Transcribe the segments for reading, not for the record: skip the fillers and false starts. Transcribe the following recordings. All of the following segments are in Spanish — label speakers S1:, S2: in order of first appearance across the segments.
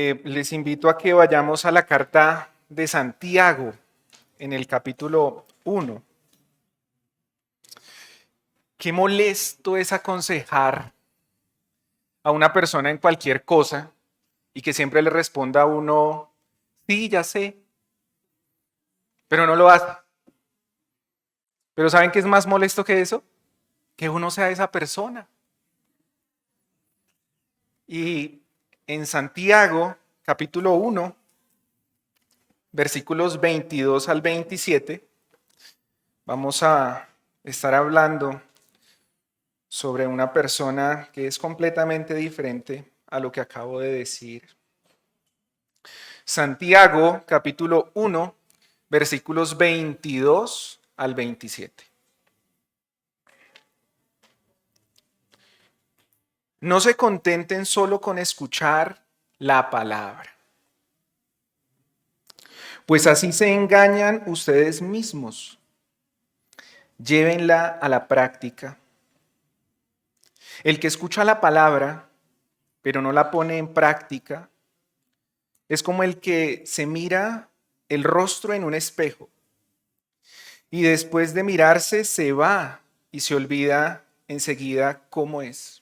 S1: Les invito a que vayamos a la carta de Santiago en el capítulo 1. Qué molesto es aconsejar a una persona en cualquier cosa y que siempre le responda a uno, sí, ya sé, pero no lo hace. Pero ¿saben qué es más molesto que eso? Que uno sea esa persona. Y en Santiago, capítulo 1, versículos 22 al 27, vamos a estar hablando sobre una persona que es completamente diferente a lo que acabo de decir. Santiago, capítulo 1, versículos 22 al 27. No se contenten solo con escuchar la palabra, pues así se engañan ustedes mismos. Llévenla a la práctica. El que escucha la palabra, pero no la pone en práctica, es como el que se mira el rostro en un espejo y después de mirarse se va y se olvida enseguida cómo es.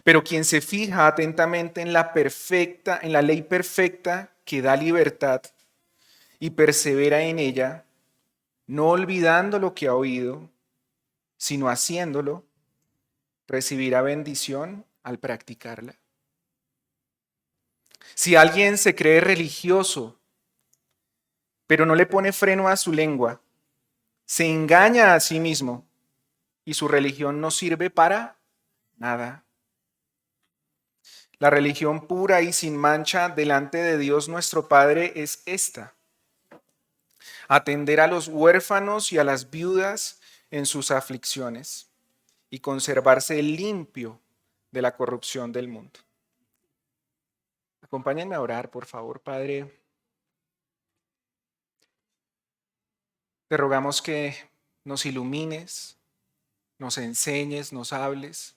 S1: Pero quien se fija atentamente en la ley perfecta que da libertad y persevera en ella, no olvidando lo que ha oído, sino haciéndolo, recibirá bendición al practicarla. Si alguien se cree religioso, pero no le pone freno a su lengua, se engaña a sí mismo y su religión no sirve para nada. La religión pura y sin mancha delante de Dios nuestro Padre es esta: atender a los huérfanos y a las viudas en sus aflicciones y conservarse limpio de la corrupción del mundo. Acompáñenme a orar, por favor, Padre. Te rogamos que nos ilumines, nos enseñes, nos hables,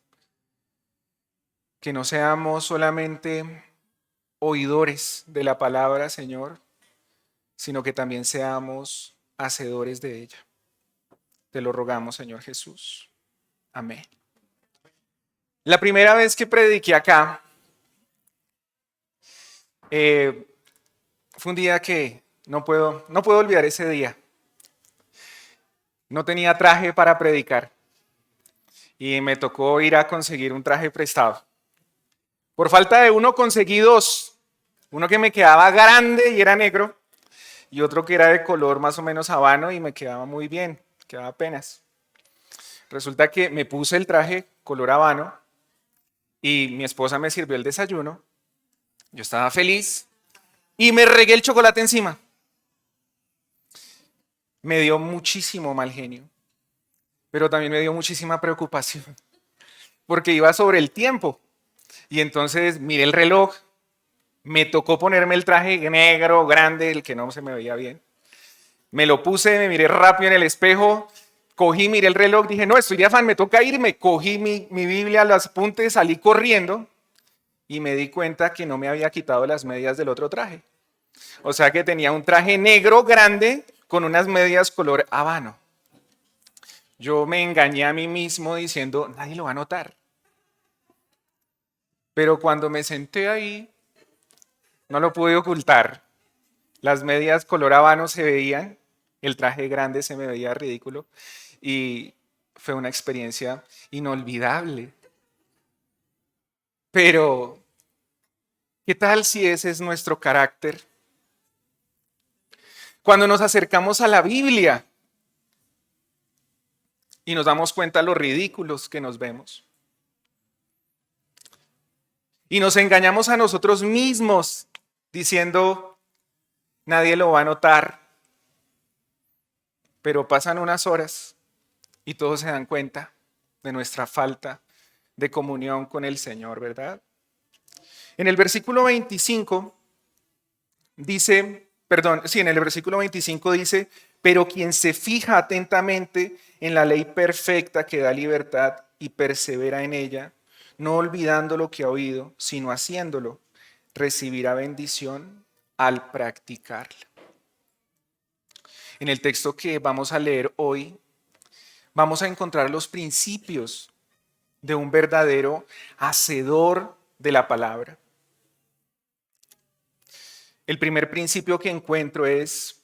S1: que no seamos solamente oidores de la palabra, Señor, sino que también seamos hacedores de ella. Te lo rogamos, Señor Jesús. Amén. La primera vez que prediqué acá, fue un día que no puedo olvidar ese día. No tenía traje para predicar y me tocó ir a conseguir un traje prestado. Por falta de uno conseguí dos, uno que me quedaba grande y era negro y otro que era de color más o menos habano y me quedaba muy bien, quedaba apenas. Resulta que me puse el traje color habano y mi esposa me sirvió el desayuno, yo estaba feliz y me regué el chocolate encima. Me dio muchísimo mal genio, pero también me dio muchísima preocupación porque iba sobre el tiempo. Y entonces miré el reloj, me tocó ponerme el traje negro, grande, el que no se me veía bien. Me lo puse, me miré rápido en el espejo, cogí, miré el reloj, dije, no, estoy de afán, me toca irme. Cogí mi Biblia, los apuntes, salí corriendo y me di cuenta que no me había quitado las medias del otro traje. O sea que tenía un traje negro grande con unas medias color habano. Yo me engañé a mí mismo diciendo, nadie lo va a notar. Pero cuando me senté ahí, no lo pude ocultar. Las medias color habano se veían, el traje grande se me veía ridículo y fue una experiencia inolvidable. Pero, ¿qué tal si ese es nuestro carácter? Cuando nos acercamos a la Biblia y nos damos cuenta de lo ridículos que nos vemos. Y nos engañamos a nosotros mismos diciendo, nadie lo va a notar. Pero pasan unas horas y todos se dan cuenta de nuestra falta de comunión con el Señor, ¿verdad? En el versículo 25 dice, en el versículo 25 dice, pero quien se fija atentamente en la ley perfecta que da libertad y persevera en ella, no olvidando lo que ha oído, sino haciéndolo, recibirá bendición al practicarla. En el texto que vamos a leer hoy, vamos a encontrar los principios de un verdadero hacedor de la palabra. El primer principio que encuentro es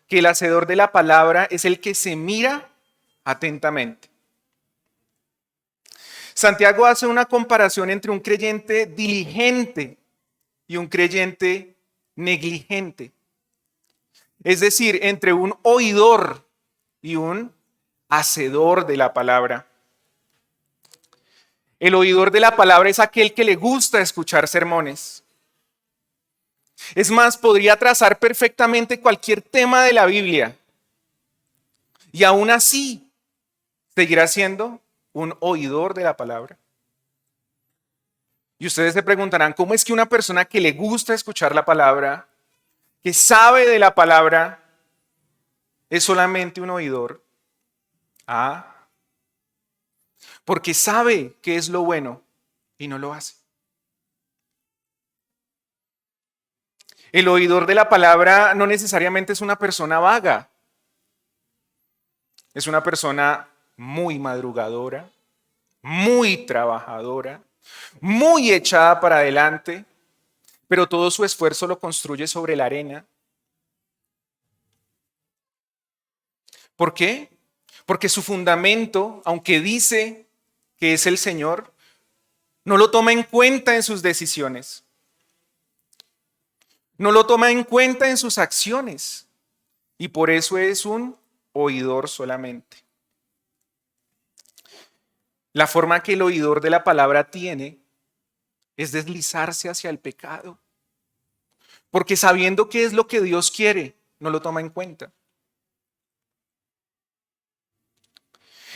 S1: que el hacedor de la palabra es el que se mira atentamente. Santiago hace una comparación entre un creyente diligente y un creyente negligente. Es decir, entre un oidor y un hacedor de la palabra. El oidor de la palabra es aquel que le gusta escuchar sermones. Es más, podría trazar perfectamente cualquier tema de la Biblia y aún así seguirá siendo un oidor de la palabra. Y ustedes se preguntarán, ¿cómo es que una persona que le gusta escuchar la palabra, que sabe de la palabra, es solamente un oidor? Porque sabe qué es lo bueno y no lo hace. El oidor de la palabra no necesariamente es una persona vaga. Es una persona muy madrugadora, muy trabajadora, muy echada para adelante, pero todo su esfuerzo lo construye sobre la arena. ¿Por qué? Porque su fundamento, aunque dice que es el Señor, no lo toma en cuenta en sus decisiones. No lo toma en cuenta en sus acciones. Y por eso es un oidor solamente. La forma que el oidor de la palabra tiene es deslizarse hacia el pecado. Porque sabiendo qué es lo que Dios quiere, no lo toma en cuenta.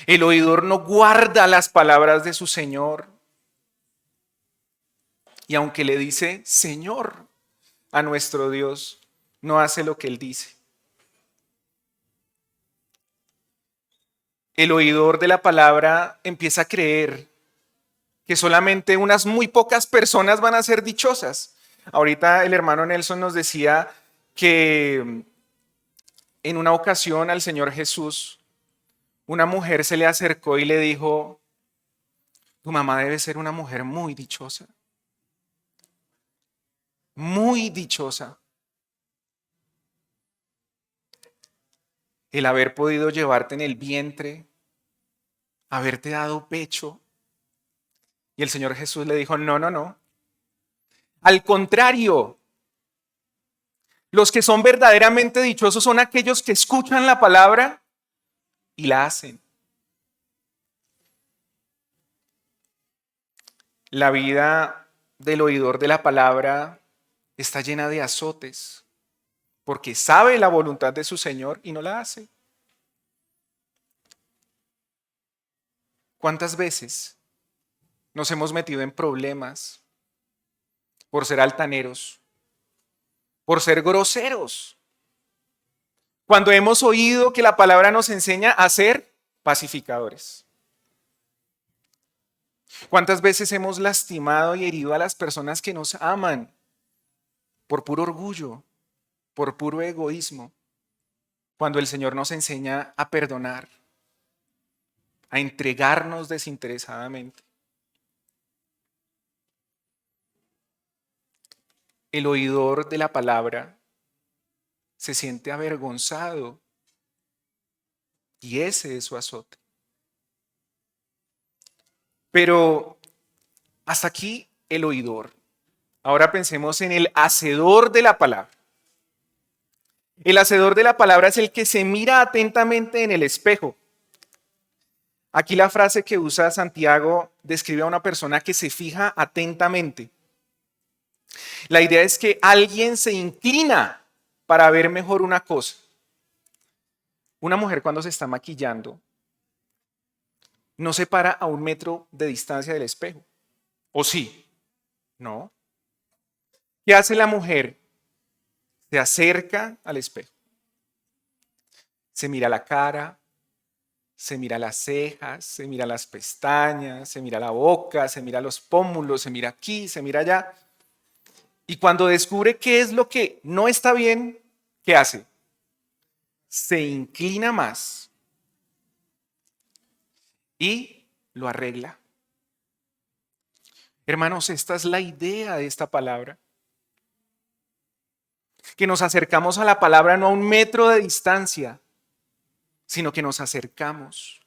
S1: El oidor no guarda las palabras de su Señor. Y aunque le dice Señor a nuestro Dios, no hace lo que Él dice. El oidor de la palabra empieza a creer que solamente unas muy pocas personas van a ser dichosas. Ahorita el hermano Nelson nos decía que en una ocasión al Señor Jesús, una mujer se le acercó y le dijo, tu mamá debe ser una mujer muy dichosa. Muy dichosa. El haber podido llevarte en el vientre, haberte dado pecho. Y el Señor Jesús le dijo, no, no, no. Al contrario, los que son verdaderamente dichosos son aquellos que escuchan la palabra y la hacen. La vida del oidor de la palabra está llena de azotes, porque sabe la voluntad de su Señor y no la hace. ¿Cuántas veces nos hemos metido en problemas por ser altaneros, por ser groseros, cuando hemos oído que la palabra nos enseña a ser pacificadores? ¿Cuántas veces hemos lastimado y herido a las personas que nos aman por puro orgullo, por puro egoísmo, cuando el Señor nos enseña a perdonar, a entregarnos desinteresadamente? El oidor de la palabra se siente avergonzado y ese es su azote. Pero hasta aquí el oidor. Ahora pensemos en el hacedor de la palabra. El hacedor de la palabra es el que se mira atentamente en el espejo. Aquí la frase que usa Santiago describe a una persona que se fija atentamente. La idea es que alguien se inclina para ver mejor una cosa. Una mujer cuando se está maquillando no se para a 1 metro de distancia del espejo. ¿O sí? No. ¿Qué hace la mujer? Se acerca al espejo. Se mira la cara, se mira las cejas, se mira las pestañas, se mira la boca, se mira los pómulos, se mira aquí, se mira allá. Y cuando descubre qué es lo que no está bien, ¿qué hace? Se inclina más y lo arregla. Hermanos, esta es la idea de esta palabra. Que nos acercamos a la palabra no a 1 metro de distancia, sino que nos acercamos.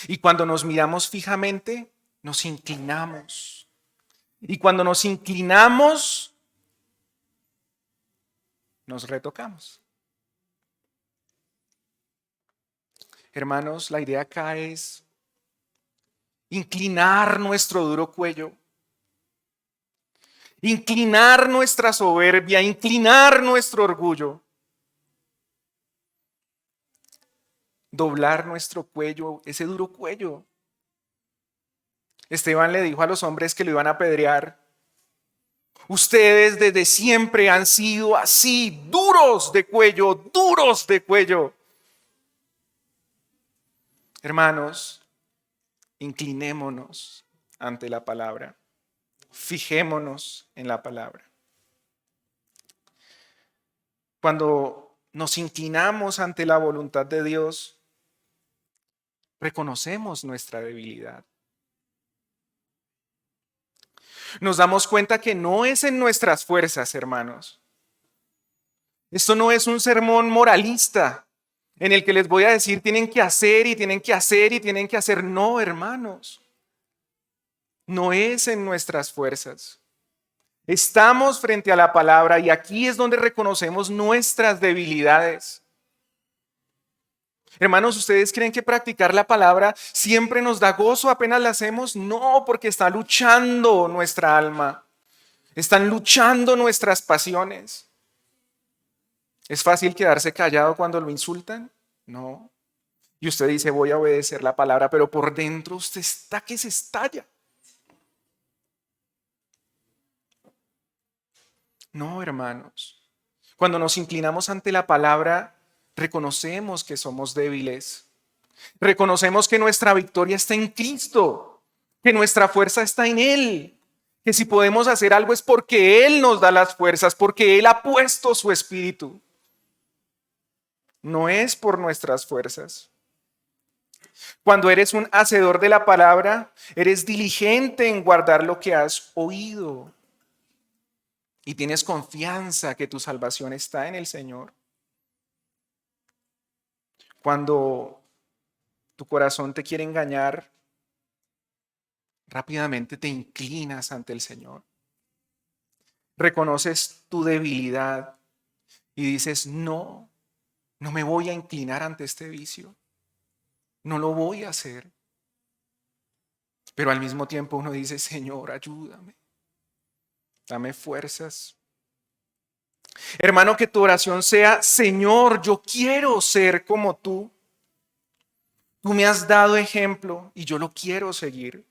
S1: Y cuando nos miramos fijamente, nos inclinamos. Y cuando nos inclinamos, nos retocamos. Hermanos, la idea acá es inclinar nuestro duro cuello, inclinar nuestra soberbia, inclinar nuestro orgullo, doblar nuestro cuello, ese duro cuello. Esteban le dijo a los hombres que lo iban a apedrear: ustedes desde siempre han sido así, duros de cuello, duros de cuello. Hermanos, inclinémonos ante la palabra, fijémonos en la palabra. Cuando nos inclinamos ante la voluntad de Dios, reconocemos nuestra debilidad. Nos damos cuenta que no es en nuestras fuerzas, hermanos. Esto no es un sermón moralista en el que les voy a decir tienen que hacer y tienen que hacer y tienen que hacer. No, hermanos. No es en nuestras fuerzas. Estamos frente a la palabra y aquí es donde reconocemos nuestras debilidades. Hermanos, ¿ustedes creen que practicar la palabra siempre nos da gozo apenas la hacemos? No, porque está luchando nuestra alma. Están luchando nuestras pasiones. ¿Es fácil quedarse callado cuando lo insultan? No. Y usted dice, voy a obedecer la palabra, pero por dentro usted está que se estalla. No, hermanos. Cuando nos inclinamos ante la palabra, reconocemos que somos débiles. Reconocemos que nuestra victoria está en Cristo, que nuestra fuerza está en Él, que si podemos hacer algo es porque Él nos da las fuerzas, porque Él ha puesto su espíritu. No es por nuestras fuerzas. Cuando eres un hacedor de la palabra, eres diligente en guardar lo que has oído y tienes confianza que tu salvación está en el Señor. Cuando tu corazón te quiere engañar, rápidamente te inclinas ante el Señor. Reconoces tu debilidad y dices, no me voy a inclinar ante este vicio. No lo voy a hacer. Pero al mismo tiempo uno dice, Señor, ayúdame. Dame fuerzas. Hermano, que tu oración sea, Señor, yo quiero ser como tú. Tú me has dado ejemplo y yo lo quiero seguir.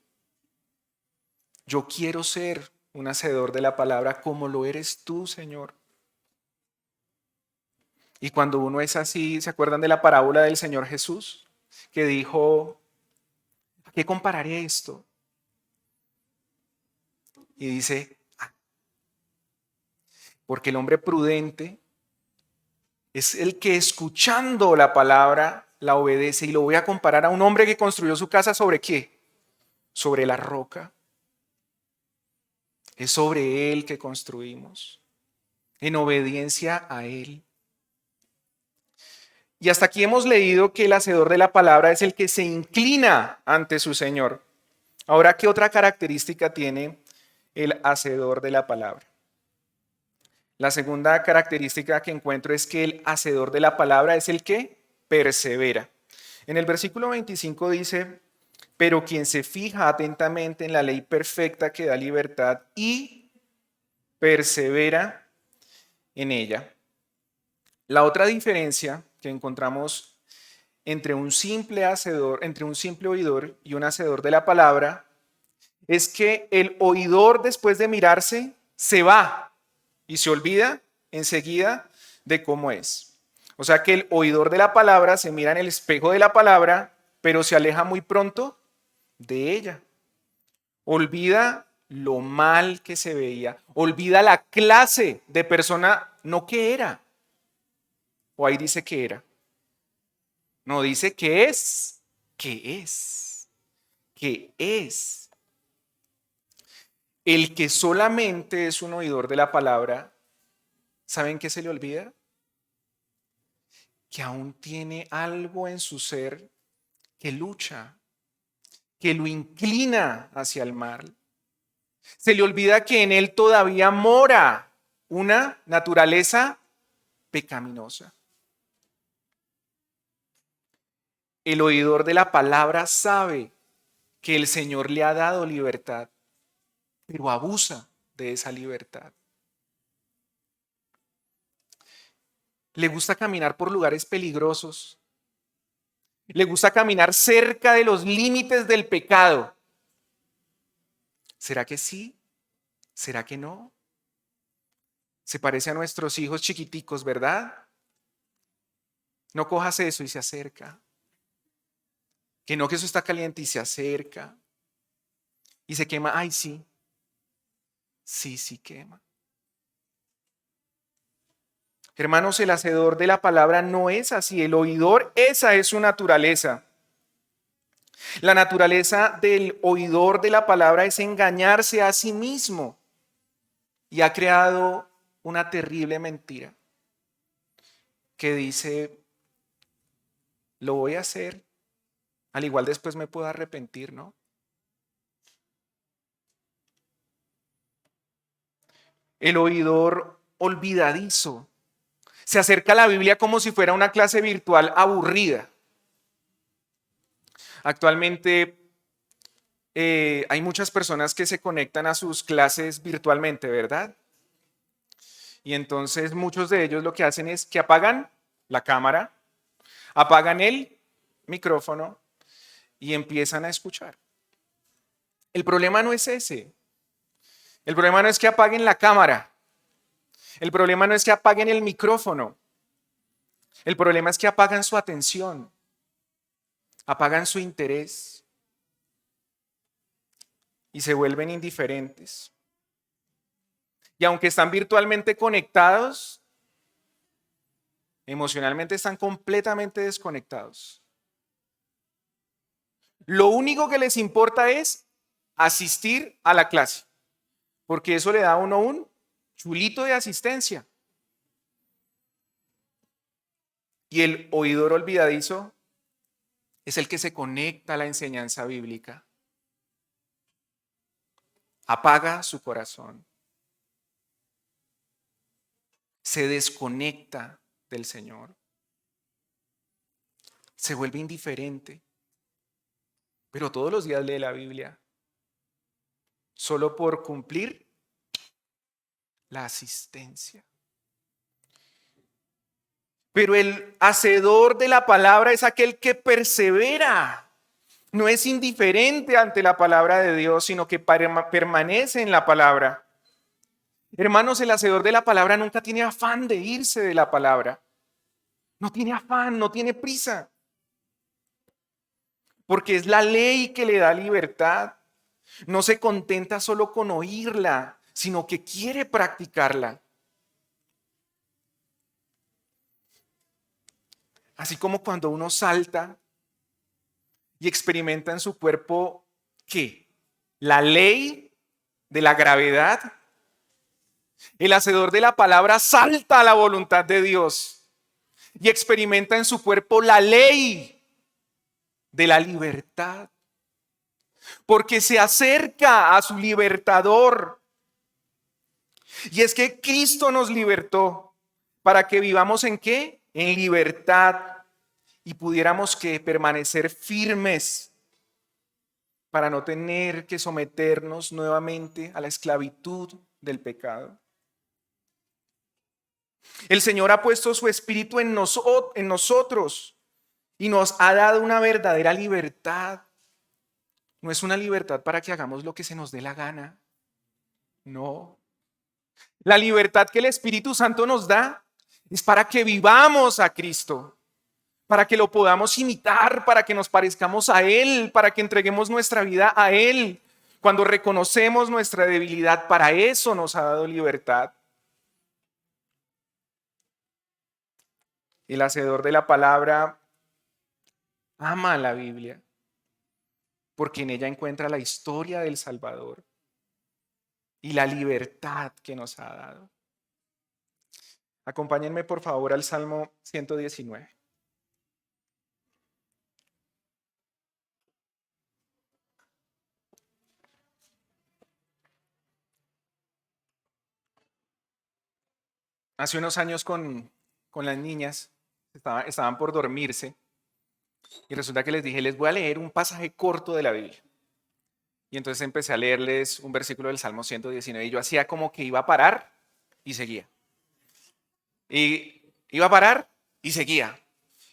S1: Yo quiero ser un hacedor de la palabra como lo eres tú, Señor. Y cuando uno es así, ¿se acuerdan de la parábola del Señor Jesús? Que dijo, ¿a qué compararé esto? Y dice, porque el hombre prudente es el que escuchando la palabra la obedece. Y lo voy a comparar a un hombre que construyó su casa ¿sobre qué? Sobre la roca. Es sobre él que construimos, en obediencia a él. Y hasta aquí hemos leído que el hacedor de la palabra es el que se inclina ante su Señor. Ahora, ¿qué otra característica tiene el hacedor de la palabra? La segunda característica que encuentro es que el hacedor de la palabra es el que persevera. En el versículo 25 dice, pero quien se fija atentamente en la ley perfecta que da libertad y persevera en ella. La otra diferencia que encontramos entre un simple hacedor, entre un simple oidor y un hacedor de la palabra, es que el oidor después de mirarse se va y se olvida enseguida de cómo es. O sea que el oidor de la palabra se mira en el espejo de la palabra, pero se aleja muy pronto de ella. Olvida lo mal que se veía, olvida la clase de persona, no que era, o ahí dice que era, no dice que es, que es, que es. El que solamente es un oidor de la palabra, ¿saben qué se le olvida? Que aún tiene algo en su ser que lucha, que lo inclina hacia el mal. Se le olvida que en él todavía mora una naturaleza pecaminosa. El oidor de la palabra sabe que el Señor le ha dado libertad, pero abusa de esa libertad. Le gusta caminar por lugares peligrosos. Le gusta caminar cerca de los límites del pecado. ¿Será que sí? ¿Será que no? Se parece a nuestros hijos chiquiticos, ¿verdad? No cojas eso y se acerca. Que no, que eso está caliente y se acerca. Y se quema. Ay, sí. Sí, sí quema. Hermanos, el hacedor de la palabra no es así. El oidor, esa es su naturaleza. La naturaleza del oidor de la palabra es engañarse a sí mismo. Y ha creado una terrible mentira que dice, lo voy a hacer, al igual después me puedo arrepentir, ¿no? El oidor olvidadizo se acerca a la Biblia como si fuera una clase virtual aburrida. Actualmente hay muchas personas que se conectan a sus clases virtualmente, ¿verdad? Y entonces muchos de ellos lo que hacen es que apagan la cámara, apagan el micrófono y empiezan a escuchar. El problema no es ese. El problema no es que apaguen la cámara. El problema no es que apaguen el micrófono. El problema es que apagan su atención, apagan su interés y se vuelven indiferentes. Y aunque están virtualmente conectados, emocionalmente están completamente desconectados. Lo único que les importa es asistir a la clase, porque eso le da a uno un chulito de asistencia. Y el oidor olvidadizo es el que se conecta a la enseñanza bíblica. Apaga su corazón. Se desconecta del Señor. Se vuelve indiferente. Pero todos los días lee la Biblia. Solo por cumplir la asistencia. Pero el hacedor de la palabra es aquel que persevera. No es indiferente ante la palabra de Dios, sino que permanece en la palabra. Hermanos, el hacedor de la palabra nunca tiene afán de irse de la palabra. No tiene afán, no tiene prisa. Porque es la ley que le da libertad. No se contenta solo con oírla, sino que quiere practicarla. Así como cuando uno salta y experimenta en su cuerpo, ¿qué? La ley de la gravedad. El hacedor de la palabra salta a la voluntad de Dios y experimenta en su cuerpo la ley de la libertad. Porque se acerca a su libertador. Y es que Cristo nos libertó para que vivamos ¿en qué? En libertad y pudiéramos que permanecer firmes para no tener que someternos nuevamente a la esclavitud del pecado. El Señor ha puesto su espíritu en nosotros y nos ha dado una verdadera libertad. No es una libertad para que hagamos lo que se nos dé la gana. No. La libertad que el Espíritu Santo nos da es para que vivamos a Cristo, para que lo podamos imitar, para que nos parezcamos a Él, para que entreguemos nuestra vida a Él. Cuando reconocemos nuestra debilidad, para eso nos ha dado libertad. El hacedor de la palabra ama la Biblia porque en ella encuentra la historia del Salvador y la libertad que nos ha dado. Acompáñenme por favor al Salmo 119. Hace unos años con las niñas, estaban por dormirse y resulta que les dije, les voy a leer un pasaje corto de la Biblia. Y entonces empecé a leerles un versículo del Salmo 119 y yo hacía como que iba a parar y seguía. Y iba a parar y seguía.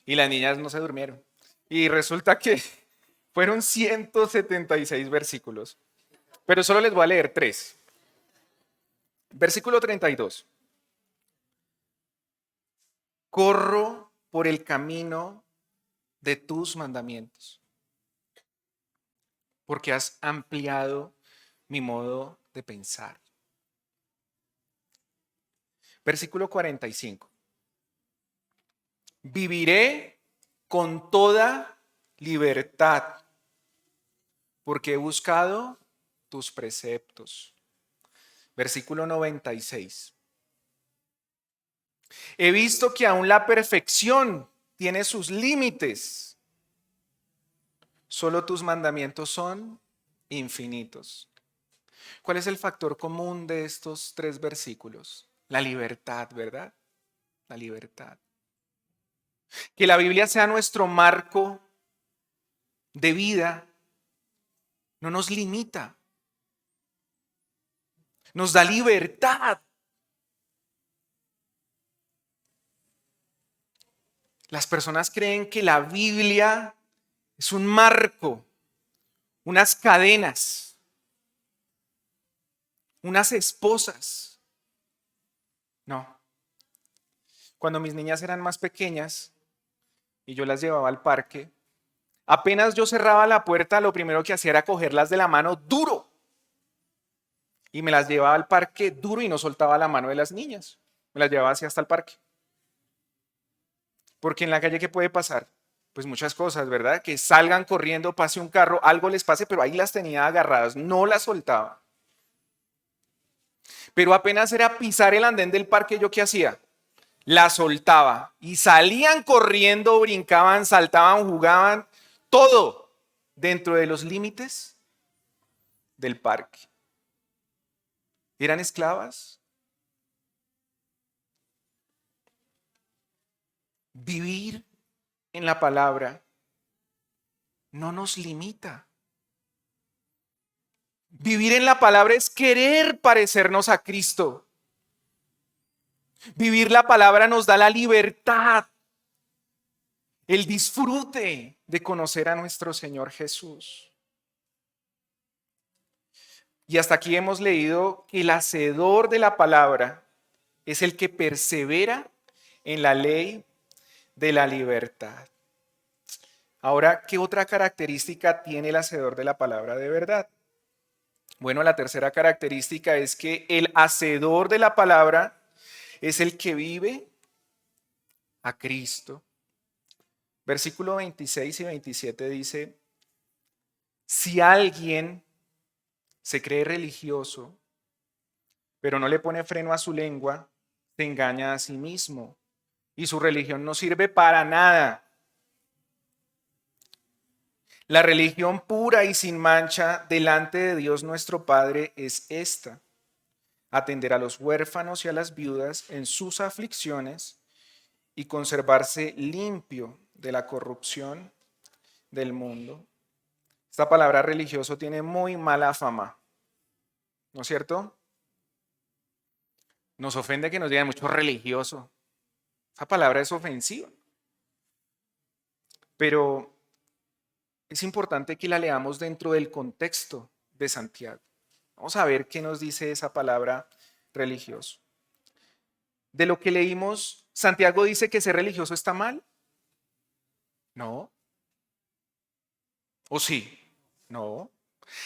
S1: Y las niñas no se durmieron. Y resulta que fueron 176 versículos. Pero solo les voy a leer 3. Versículo 32. Corro por el camino de tus mandamientos, porque has ampliado mi modo de pensar. Versículo 45. Viviré con toda libertad, porque he buscado tus preceptos. Versículo 96. He visto que aún la perfección tiene sus límites. Solo tus mandamientos son infinitos. ¿Cuál es el factor común de estos 3 versículos? La libertad, ¿verdad? La libertad. Que la Biblia sea nuestro marco de vida no nos limita, nos da libertad. Las personas creen que la Biblia es un marco, unas cadenas, unas esposas. No. Cuando mis niñas eran más pequeñas y yo las llevaba al parque, apenas yo cerraba la puerta, lo primero que hacía era cogerlas de la mano duro. Y me las llevaba al parque duro y no soltaba la mano de las niñas. Me las llevaba así hasta el parque. Porque en la calle, ¿qué puede pasar? Pues muchas cosas, ¿verdad? Que salgan corriendo, pase un carro, algo les pase, pero ahí las tenía agarradas, no las soltaba. Pero apenas era pisar el andén del parque, ¿yo qué hacía? Las soltaba y salían corriendo, brincaban, saltaban, jugaban, todo dentro de los límites del parque. ¿Eran esclavas? Vivir en la palabra no nos limita. Vivir en la palabra es querer parecernos a Cristo. Vivir la palabra nos da la libertad, el disfrute de conocer a nuestro Señor Jesús. Y hasta aquí hemos leído que el hacedor de la palabra es el que persevera en la ley de la libertad. Ahora, ¿qué otra característica tiene el hacedor de la palabra de verdad? Bueno, la tercera característica es que el hacedor de la palabra es el que vive a Cristo. Versículo 26 y 27 dice, si alguien se cree religioso, pero no le pone freno a su lengua, se engaña a sí mismo y su religión no sirve para nada. La religión pura y sin mancha delante de Dios nuestro Padre es esta: atender a los huérfanos y a las viudas en sus aflicciones y conservarse limpio de la corrupción del mundo. Esta palabra religioso tiene muy mala fama, ¿no es cierto? Nos ofende que nos digan mucho religioso. Esa palabra es ofensiva. Pero es importante que la leamos dentro del contexto de Santiago. Vamos a ver qué nos dice esa palabra religioso. De lo que leímos, Santiago dice que ser religioso está mal. No. ¿O sí? No.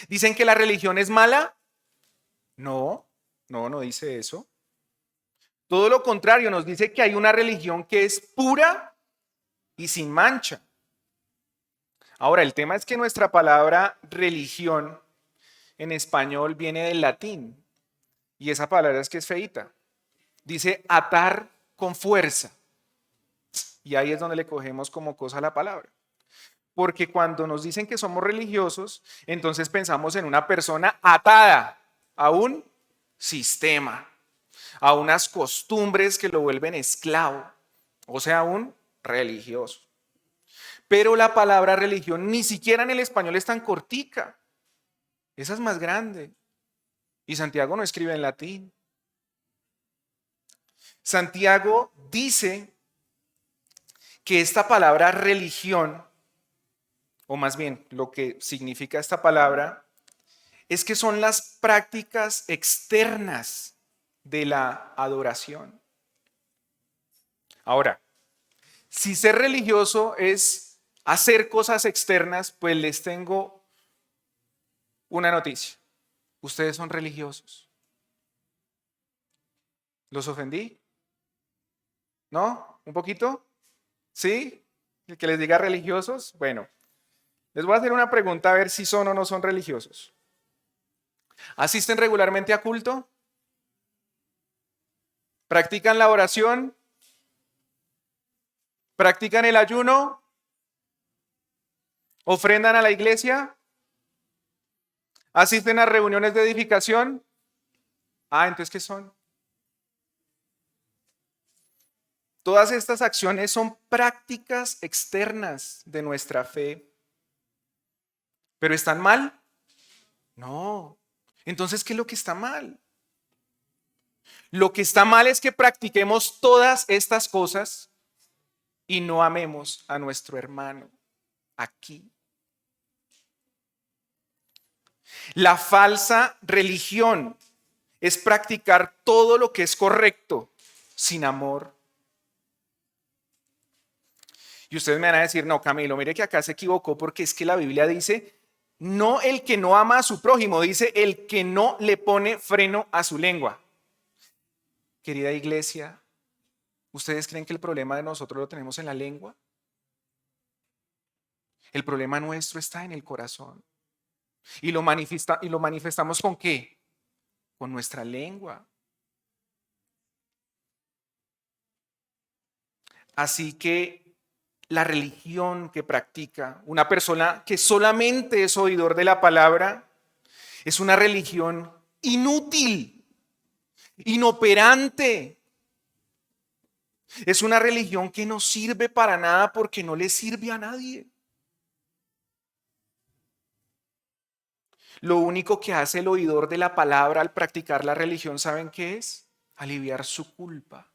S1: ¿Dicen que la religión es mala? No, no dice eso. Todo lo contrario, nos dice que hay una religión que es pura y sin mancha. Ahora, el tema es que nuestra palabra religión en español viene del latín y esa palabra es que es feíta. Dice atar con fuerza y ahí es donde le cogemos como cosa la palabra. Porque cuando nos dicen que somos religiosos, entonces pensamos en una persona atada a un sistema, a unas costumbres que lo vuelven esclavo, o sea, un religioso. Pero la palabra religión ni siquiera en el español es tan cortica. Esa es más grande. Y Santiago no escribe en latín. Santiago dice que esta palabra religión, o más bien lo que significa esta palabra, es que son las prácticas externas de la adoración. Ahora, si ser religioso es hacer cosas externas, pues les tengo una noticia. Ustedes son religiosos. ¿Los ofendí? ¿No? ¿Un poquito? ¿Sí? ¿El que les diga religiosos? Bueno, les voy a hacer una pregunta a ver si son o no son religiosos. ¿Asisten regularmente a culto? ¿Practican la oración? ¿Practican el ayuno? ¿Ofrendan a la iglesia? ¿Asisten a reuniones de edificación? Entonces, ¿qué son? Todas estas acciones son prácticas externas de nuestra fe. ¿Pero están mal? No. Entonces, ¿qué es lo que está mal? Lo que está mal es que practiquemos todas estas cosas y no amemos a nuestro hermano aquí. La falsa religión es practicar todo lo que es correcto sin amor. Y ustedes me van a decir, no, Camilo, mire que acá se equivocó porque es que la Biblia dice, no el que no ama a su prójimo, dice el que no le pone freno a su lengua. Querida iglesia, ¿ustedes creen que el problema de nosotros lo tenemos en la lengua? El problema nuestro está en el corazón. Y lo manifestamos ¿con qué? Con nuestra lengua. Así que la religión que practica una persona que solamente es oidor de la palabra es una religión inútil, inoperante. Es una religión que no sirve para nada porque no le sirve a nadie. Lo único que hace el oidor de la palabra al practicar la religión, ¿saben qué es? Aliviar su culpa.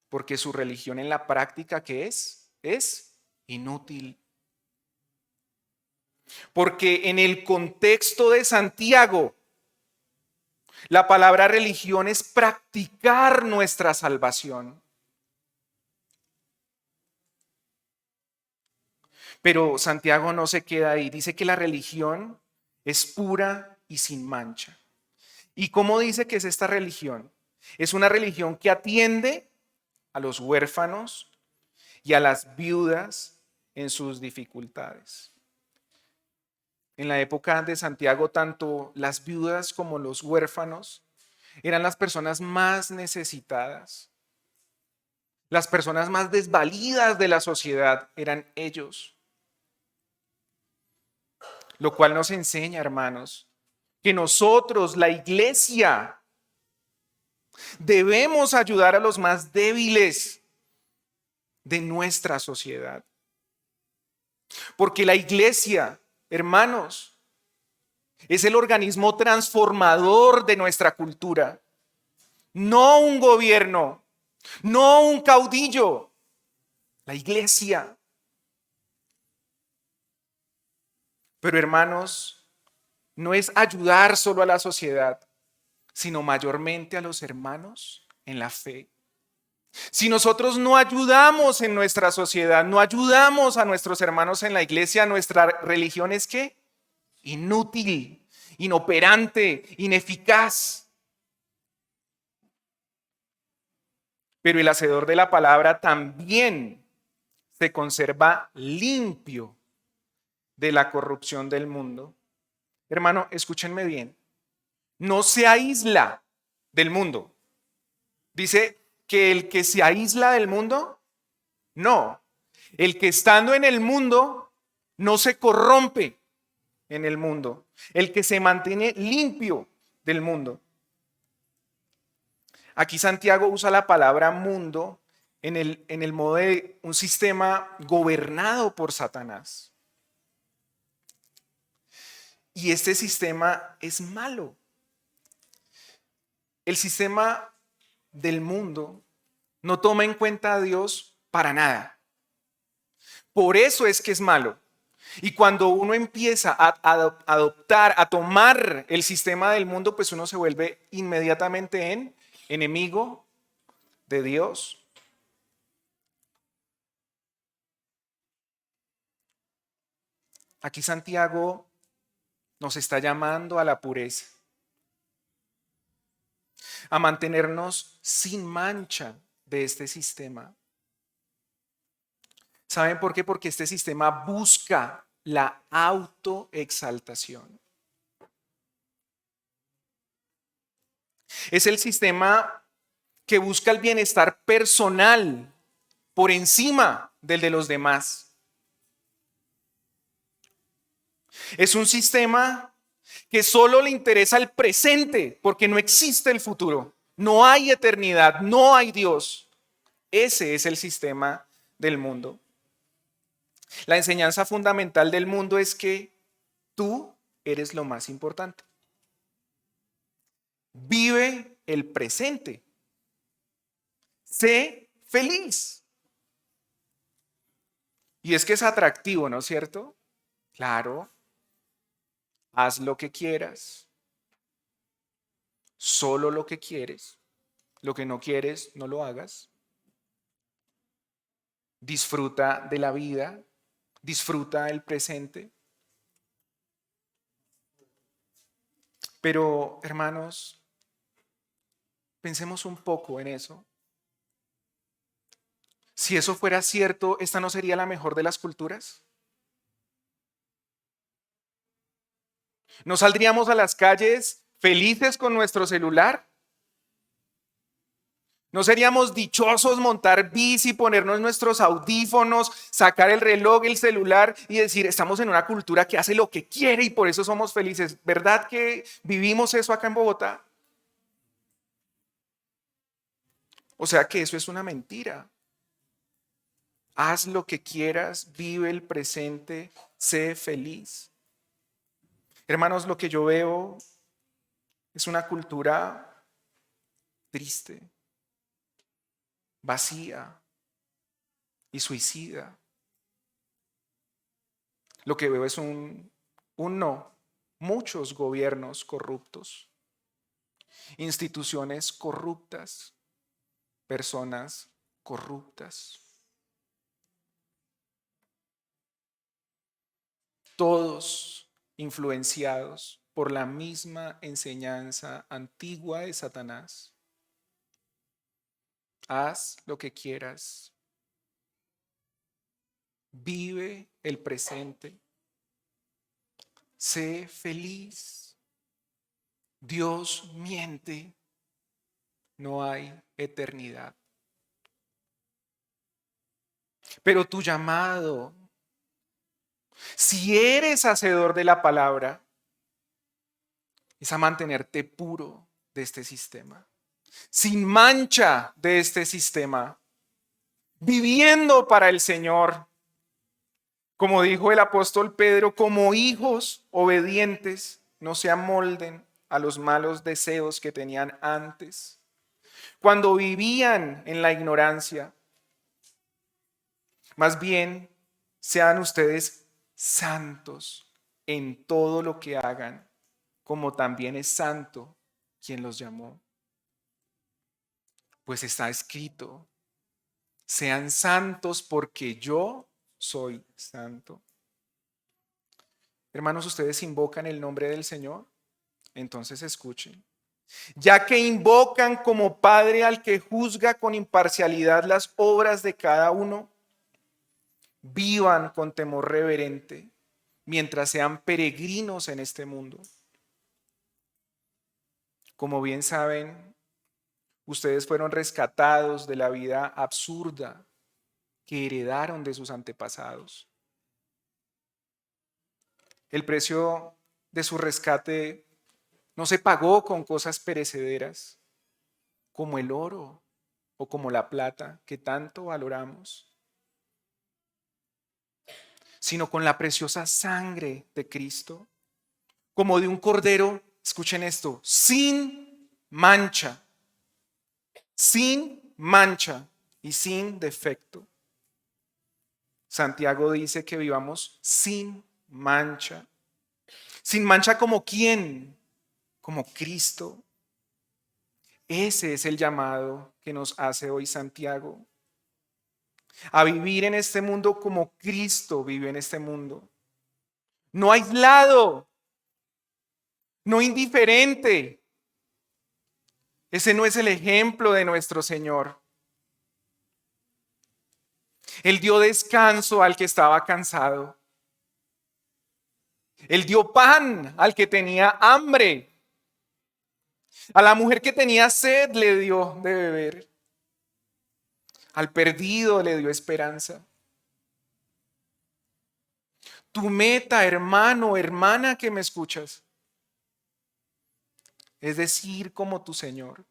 S1: Porque su religión en la práctica, ¿qué es? Es inútil. Porque en el contexto de Santiago, la palabra religión es practicar nuestra salvación. Pero Santiago no se queda ahí. Dice que la religión es pura y sin mancha. ¿Y cómo dice que es esta religión? Es una religión que atiende a los huérfanos y a las viudas en sus dificultades. En la época de Santiago, tanto las viudas como los huérfanos eran las personas más necesitadas. Las personas más desvalidas de la sociedad eran ellos. Lo cual nos enseña, hermanos, que nosotros, la iglesia, debemos ayudar a los más débiles de nuestra sociedad. Porque la iglesia, hermanos, es el organismo transformador de nuestra cultura. No un gobierno, no un caudillo, la iglesia. Pero hermanos, no es ayudar solo a la sociedad, sino mayormente a los hermanos en la fe. Si nosotros no ayudamos en nuestra sociedad, no ayudamos a nuestros hermanos en la iglesia, nuestra religión es ¿qué? Inútil, inoperante, ineficaz. Pero el hacedor de la palabra también se conserva limpio de la corrupción del mundo. Hermano, escúchenme bien. No se aísla del mundo. Dice que el que se aísla del mundo, no. El que estando en el mundo no se corrompe en el mundo. El que se mantiene limpio del mundo. Aquí Santiago usa la palabra mundo en el modo de un sistema gobernado por Satanás. Y este sistema es malo. El sistema del mundo no toma en cuenta a Dios para nada. Por eso es que es malo. Y cuando uno empieza a adoptar, a tomar el sistema del mundo, pues uno se vuelve inmediatamente en enemigo de Dios. Aquí Santiago nos está llamando a la pureza, a mantenernos sin mancha de este sistema. ¿Saben por qué? Porque este sistema busca la autoexaltación. Es el sistema que busca el bienestar personal por encima del de los demás. Es un sistema que solo le interesa el presente porque no existe el futuro. No hay eternidad, no hay Dios. Ese es el sistema del mundo. La enseñanza fundamental del mundo es que tú eres lo más importante. Vive el presente. Sé feliz. Y es que es atractivo, ¿no es cierto? Claro. Haz lo que quieras. Solo lo que quieres. Lo que no quieres, no lo hagas. Disfruta de la vida. Disfruta el presente. Pero, hermanos, pensemos un poco en eso. Si eso fuera cierto, ¿esta no sería la mejor de las culturas? ¿No saldríamos a las calles felices con nuestro celular? ¿No seríamos dichosos montar bici, ponernos nuestros audífonos, sacar el reloj, el celular y decir, estamos en una cultura que hace lo que quiere y por eso somos felices? ¿Verdad que vivimos eso acá en Bogotá? O sea que eso es una mentira. Haz lo que quieras, vive el presente, sé feliz. Hermanos, lo que yo veo es una cultura triste, vacía y suicida. Lo que veo es muchos gobiernos corruptos, instituciones corruptas, personas corruptas. Todos influenciados por la misma enseñanza antigua de Satanás. Haz lo que quieras. Vive el presente. Sé feliz. Dios miente. No hay eternidad. Pero tu llamado, si eres hacedor de la palabra, es a mantenerte puro de este sistema, sin mancha de este sistema, viviendo para el Señor. Como dijo el apóstol Pedro, como hijos obedientes, no se amolden a los malos deseos que tenían antes, cuando vivían en la ignorancia. Más bien, sean ustedes santos en todo lo que hagan, como también es santo quien los llamó. Pues está escrito, Sean santos porque yo soy santo. Hermanos, ustedes invocan el nombre del Señor, entonces escuchen. Ya que invocan como Padre al que juzga con imparcialidad las obras de cada uno, vivan con temor reverente mientras sean peregrinos en este mundo. Como bien saben, ustedes fueron rescatados de la vida absurda que heredaron de sus antepasados. El precio de su rescate no se pagó con cosas perecederas, como el oro o como la plata que tanto valoramos, sino con la preciosa sangre de Cristo, como de un cordero, escuchen esto, sin mancha y sin defecto. Santiago dice que vivamos sin mancha. Sin mancha como quién, como Cristo. Ese es el llamado que nos hace hoy Santiago. A vivir en este mundo como Cristo vive en este mundo. No aislado, no indiferente. Ese no es el ejemplo de nuestro Señor. Él dio descanso al que estaba cansado. Él dio pan al que tenía hambre. A la mujer que tenía sed le dio de beber. Al perdido le dio esperanza. Tu meta, hermano, hermana que me escuchas, es decir, como tu Señor.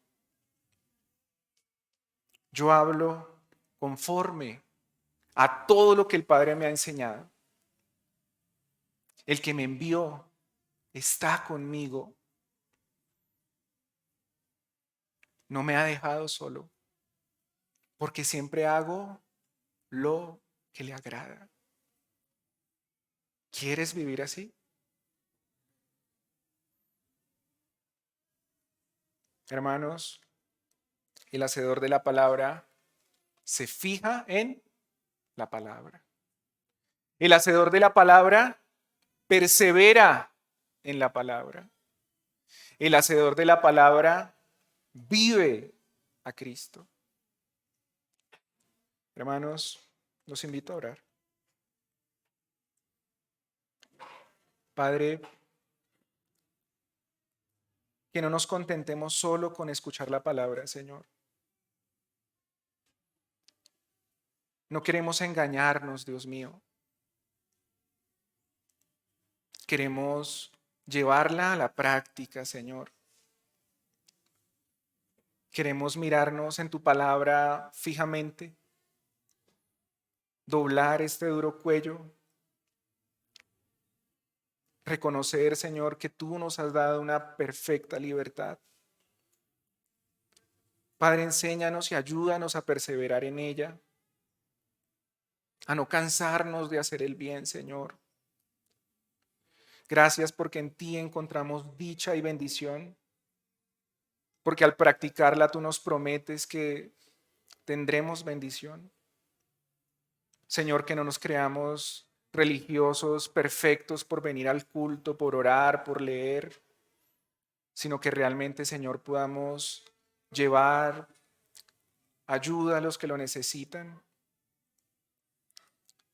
S1: Yo hablo conforme a todo lo que el Padre me ha enseñado. El que me envió está conmigo. No me ha dejado solo, porque siempre hago lo que le agrada. ¿Quieres vivir así? Hermanos, el hacedor de la palabra se fija en la palabra. El hacedor de la palabra persevera en la palabra. El hacedor de la palabra vive a Cristo. Hermanos, los invito a orar. Padre, que no nos contentemos solo con escuchar la palabra, Señor. No queremos engañarnos, Dios mío. Queremos llevarla a la práctica, Señor. Queremos mirarnos en tu palabra fijamente, doblar este duro cuello, reconocer, Señor, que tú nos has dado una perfecta libertad. Padre, enséñanos y ayúdanos a perseverar en ella, a no cansarnos de hacer el bien, Señor. Gracias porque en ti encontramos dicha y bendición, porque al practicarla tú nos prometes que tendremos bendición. Señor, que no nos creamos religiosos perfectos por venir al culto, por orar, por leer, sino que realmente, Señor, podamos llevar ayuda a los que lo necesitan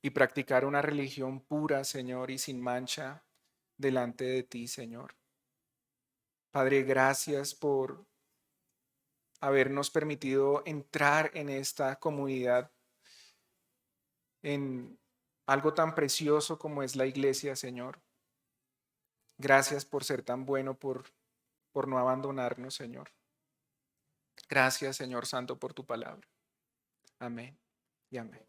S1: y practicar una religión pura, Señor, y sin mancha delante de ti, Señor. Padre, gracias por habernos permitido entrar en esta comunidad, en algo tan precioso como es la iglesia, Señor. Gracias por ser tan bueno, por no abandonarnos, Señor. Gracias, Señor Santo, por tu palabra. Amén y amén.